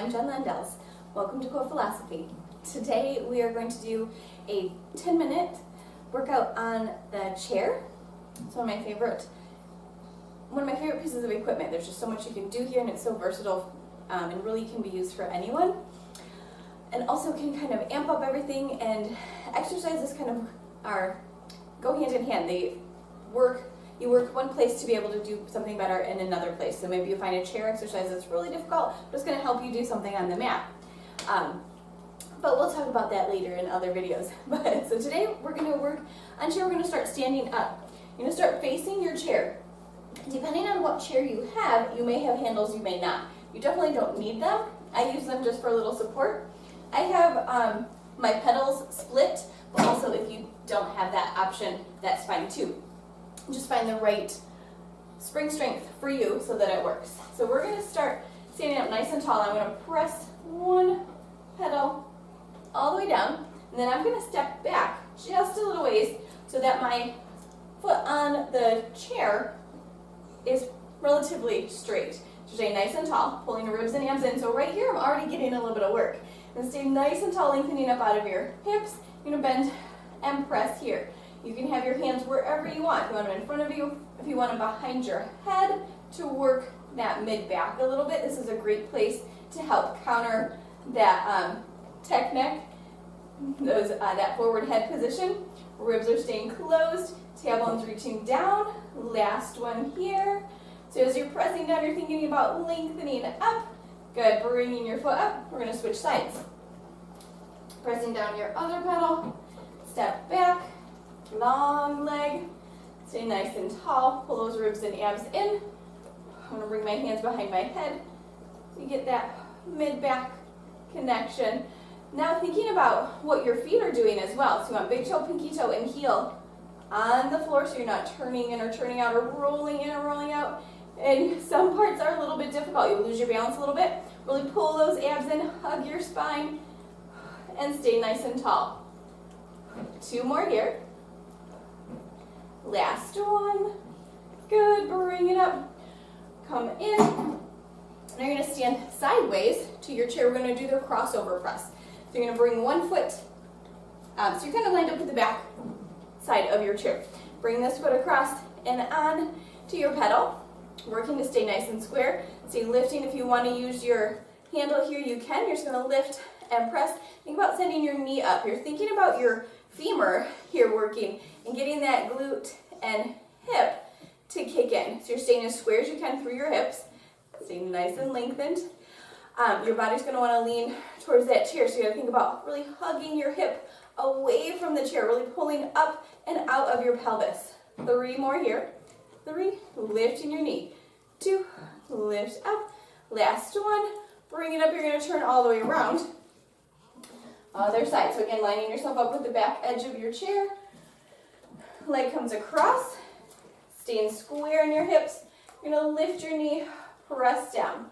I'm Jen Landells. Welcome to Core Philosophy. Today we are going to do a 10-minute workout on the chair. It's one of my favorite pieces of equipment. There's just so much you can do here, and it's so versatile and really can be used for anyone. And also can kind of amp up everything, and exercises kind of go hand in hand. You work one place to be able to do something better in another place. So maybe you find a chair exercise that's really difficult, but it's going to help you do something on the mat. But we'll talk about that later in other videos. So today we're going to work on chair. We're going to start standing up. You're going to start facing your chair. Depending on what chair you have, you may have handles, you may not. You definitely don't need them. I use them just for a little support. I have my pedals split, but also if you don't have that option, that's fine too. Just find the right spring strength for you so that it works. So we're going to start standing up nice and tall. I'm going to press one pedal all the way down, and then I'm going to step back just a little ways so that my foot on the chair is relatively straight. So stay nice and tall, pulling the ribs and abs in. So right here I'm already getting a little bit of work. And stay nice and tall, lengthening up out of your hips. You're going to bend and press here. You can have your hands wherever you want. If you want them in front of you, if you want them behind your head to work that mid-back a little bit, this is a great place to help counter that tech neck, that forward head position. Ribs are staying closed, tailbones reaching down. Last one here. So as you're pressing down, you're thinking about lengthening up. Good, bringing your foot up. We're going to switch sides. Pressing down your other pedal, step back. Long leg, stay nice and tall, pull those ribs and abs in. I'm going to bring my hands behind my head so you get that mid-back connection. Now thinking about what your feet are doing as well. So you want big toe, pinky toe, and heel on the floor so you're not turning in or turning out or rolling in or rolling out. And some parts are a little bit difficult. You lose your balance a little bit. Really pull those abs in, hug your spine, and stay nice and tall. Two more here. Last one. Good, bring it up. Come in. And you're going to stand sideways to your chair. We're going to do the crossover press. So you're going to bring one foot, so you're kind of lined up with the back side of your chair. Bring this foot across and on to your pedal. Working to stay nice and square. Stay lifting. If you want to use your handle here, you can. You're just going to lift and press. Think about sending your knee up. You're thinking about your femur here working and getting that glute and hip to kick in. So you're staying as square as you can through your hips, staying nice and lengthened. Your body's going to want to lean towards that chair, so you got to think about really hugging your hip away from the chair, really pulling up and out of your pelvis. 3 more here. 3, lifting your knee. 2, lift up. Last one, bring it up. You're going to turn all the way around. Other side. So again, lining yourself up with the back edge of your chair. Leg comes across. Staying square in your hips. You're going to lift your knee, press down.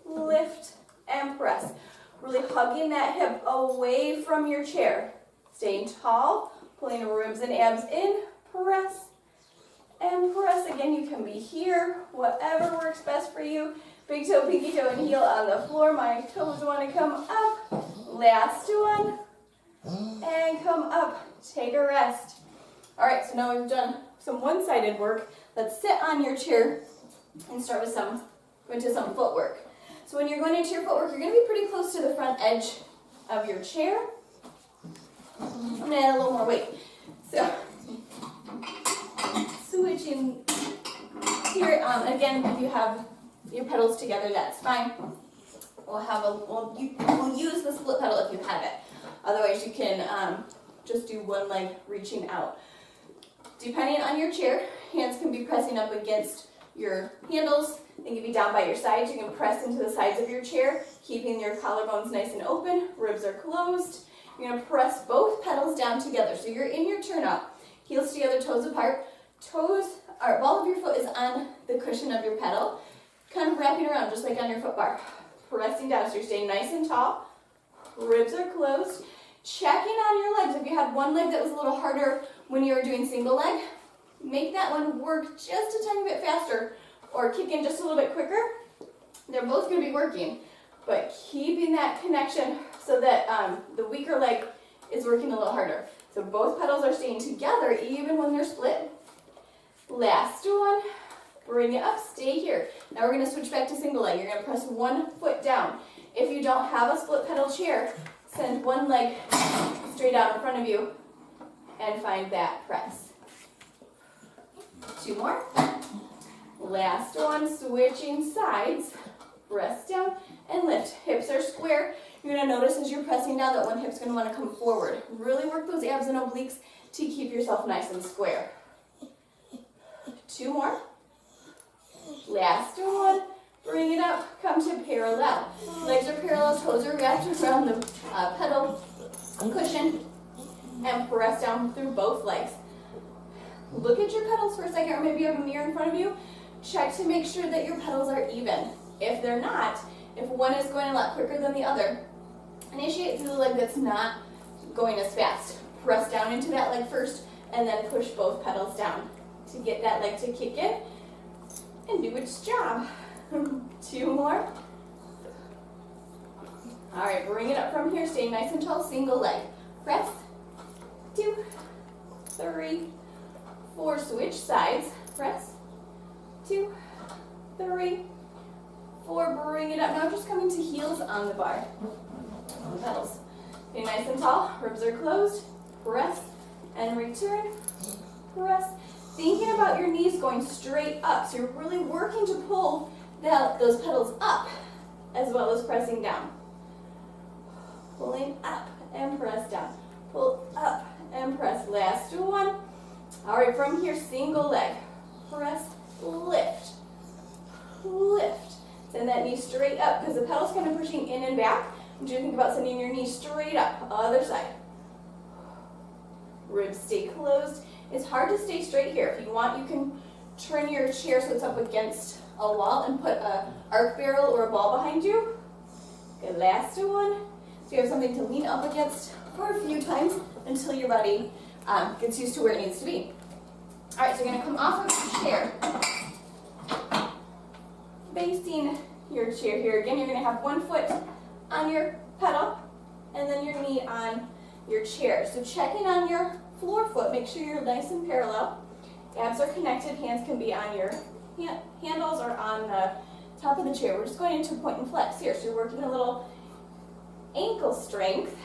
Lift and press. Really hugging that hip away from your chair. Staying tall, pulling the ribs and abs in. Press and press. Again, you can be here, whatever works best for you. Big toe, pinky toe, and heel on the floor. My toes want to come up. Last one. And come up. Take a rest. All right, so now we've done some one-sided work. Let's sit on your chair and start with go into some footwork. So when you're going into your footwork, you're going to be pretty close to the front edge of your chair. I'm going to add a little more weight. So switching here. Again, if you have your pedals together, that's fine. We'll use the split pedal if you have it. Otherwise, you can just do one leg reaching out. Depending on your chair, hands can be pressing up against your handles. They can be down by your sides. You can press into the sides of your chair, keeping your collarbones nice and open. Ribs are closed. You're going to press both pedals down together. So you're in your turn up. Heels together, toes apart. Ball of your foot is on the cushion of your pedal, kind of wrapping around just like on your foot bar. Pressing down, so you're staying nice and tall. Ribs are closed. Checking on your legs. If you had one leg that was a little harder when you were doing single leg, make that one work just a tiny bit faster or kick in just a little bit quicker. They're both going to be working. but keeping that connection so that the weaker leg is working a little harder. So both pedals are staying together even when they're split. Last one, bring it up, stay here. Now we're gonna switch back to single leg. You're gonna press one foot down. If you don't have a split pedal chair, send one leg straight out in front of you and find that press. Two more. Last one, switching sides. Press down and lift. Hips are square. You're gonna notice as you're pressing down that one hip's gonna wanna come forward. Really work those abs and obliques to keep yourself nice and square. Two more. Last one. Bring it up. Come to parallel. Legs are parallel, toes are wrapped around the pedal cushion, and press down through both legs. Look at your pedals for a second, or maybe you have a mirror in front of you. Check to make sure that your pedals are even. If they're not, if one is going a lot quicker than the other, initiate through the leg that's not going as fast. Press down into that leg first, and then push both pedals down to get that leg to kick in and do its job. Two more. All right, bring it up from here. Stay nice and tall, single leg. Press. 2, 3, 4. Switch sides. Press. 2, 3, 4. Bring it up. Now just coming to heels on the bar. On the pedals. Stay nice and tall. Ribs are closed. Press and return. Press. Thinking about your knees going straight up. So you're really working to pull those pedals up as well as pressing down. Pulling up and press down. Pull up and press. Last one. All right, from here, single leg. Press, lift, lift. Send that knee straight up because the pedal's kind of pushing in and back. I want you to think about sending your knee straight up. Other side. Ribs stay closed. It's hard to stay straight here. If you want, you can turn your chair so it's up against a wall and put a arc barrel or a ball behind you. Good, last one. So you have something to lean up against for a few times until your body gets used to where it needs to be. All right, so you're gonna come off of your chair. Facing your chair here again, you're gonna have one foot on your pedal and then your knee on your chair. So checking on your floor foot, make sure you're nice and parallel. Abs are connected, hands can be on your handles or on the top of the chair. We're just going into point and flex here. So you're working a little ankle strength,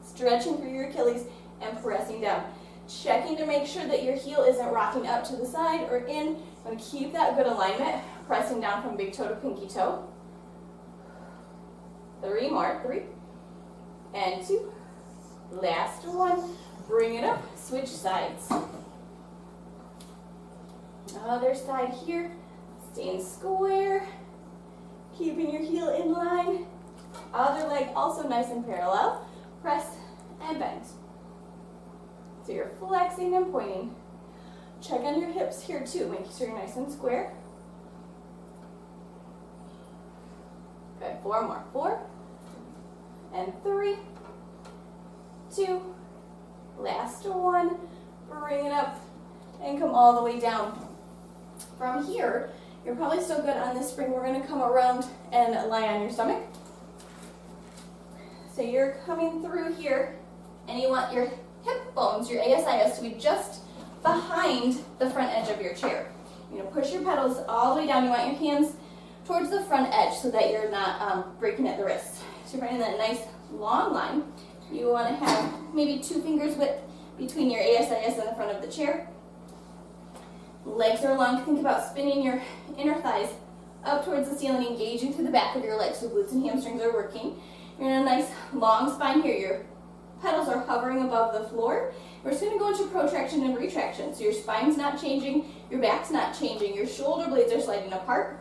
stretching through your Achilles and pressing down. Checking to make sure that your heel isn't rocking up to the side or in. You want to keep that good alignment, pressing down from big toe to pinky toe. 3 more, 3 and 2. Last one. Bring it up, switch sides. Other side here, staying square, keeping your heel in line. Other leg also nice and parallel. Press and bend. So you're flexing and pointing. Check on your hips here too, making sure you're nice and square. Good, 4 more, 4 and 3, 2, last one. Bring it up and come all the way down. From here, you're probably still good on this spring. We're going to come around and lie on your stomach. So you're coming through here, and you want your hip bones, your ASIS, to be just behind the front edge of your chair. You're going to push your pedals all the way down. You want your hands towards the front edge so that you're not breaking at the wrist. So you're finding that nice long line. You want to have maybe 2 fingers width between your ASIS and the front of the chair. Legs are long. Think about spinning your inner thighs up towards the ceiling, engaging through the back of your legs so glutes and hamstrings are working. You're in a nice long spine here. Your pedals are hovering above the floor. We're just going to go into protraction and retraction. So your spine's not changing, your back's not changing, your shoulder blades are sliding apart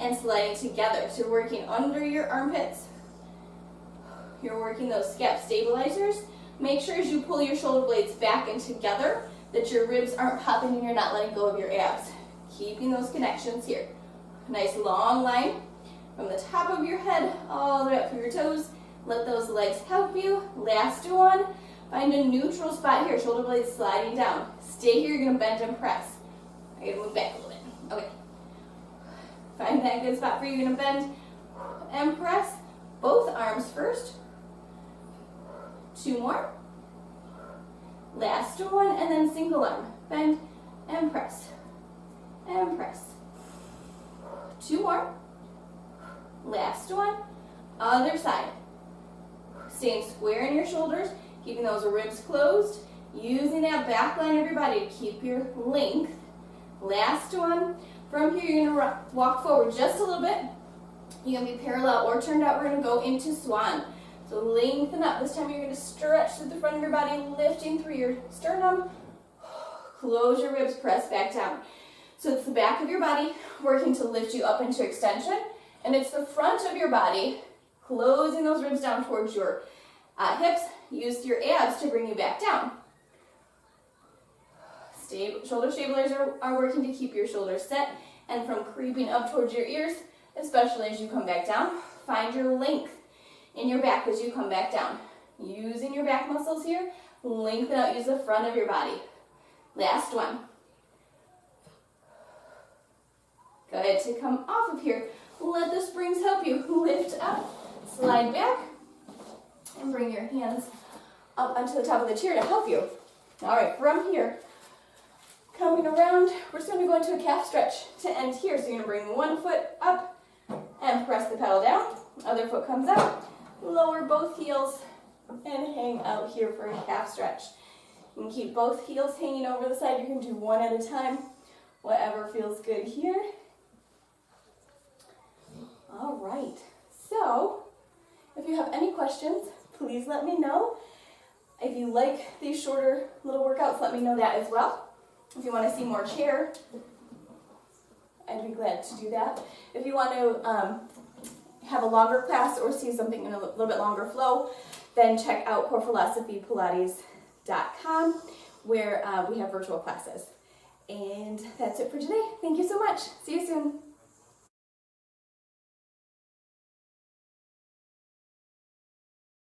and sliding together. So you're working under your armpits. You're working those scap stabilizers. Make sure as you pull your shoulder blades back and together that your ribs aren't popping and you're not letting go of your abs. Keeping those connections here. Nice long line from the top of your head all the way up through your toes. Let those legs help you. Last one. Find a neutral spot here. Shoulder blades sliding down. Stay here. You're going to bend and press. I'm going to move back a little bit. Okay. Find that good spot for you. You're going to bend and and press. Both arms first. 2 more. Last one, and then single arm. Bend and press. And press. 2 more. Last one. Other side. Staying square in your shoulders, keeping those ribs closed, using that back line of your body to keep your length. Last one. From here, you're going to walk forward just a little bit. You can be parallel or turned out. We're going to go into swan. So lengthen up. This time you're going to stretch through the front of your body, lifting through your sternum. Close your ribs, press back down. So it's the back of your body working to lift you up into extension, and it's the front of your body closing those ribs down towards your hips. Use your abs to bring you back down. Shoulder stabilizers are working to keep your shoulders set and from creeping up towards your ears, especially as you come back down. Find your length in your back as you come back down. Using your back muscles here, lengthen out, use the front of your body. Last one. Good. To come off of here, let the springs help you. Lift up, slide back, and bring your hands up onto the top of the chair to help you. All right, from here, coming around, we're just going to go into a calf stretch to end here. So you're going to bring one foot up and press the pedal down. Other foot comes out. Lower both heels and hang out here for a calf stretch. You can keep both heels hanging over the side. You can do one at a time, whatever feels good here. All right, so if you have any questions, please let me know. If you like these shorter little workouts, let me know that as well. If you want to see more chair, I'd be glad to do that. If you want to have a longer class or see something in a little bit longer flow, then check out corephilosophyapilates.com where we have virtual classes. And that's it for today. Thank you so much. See you soon.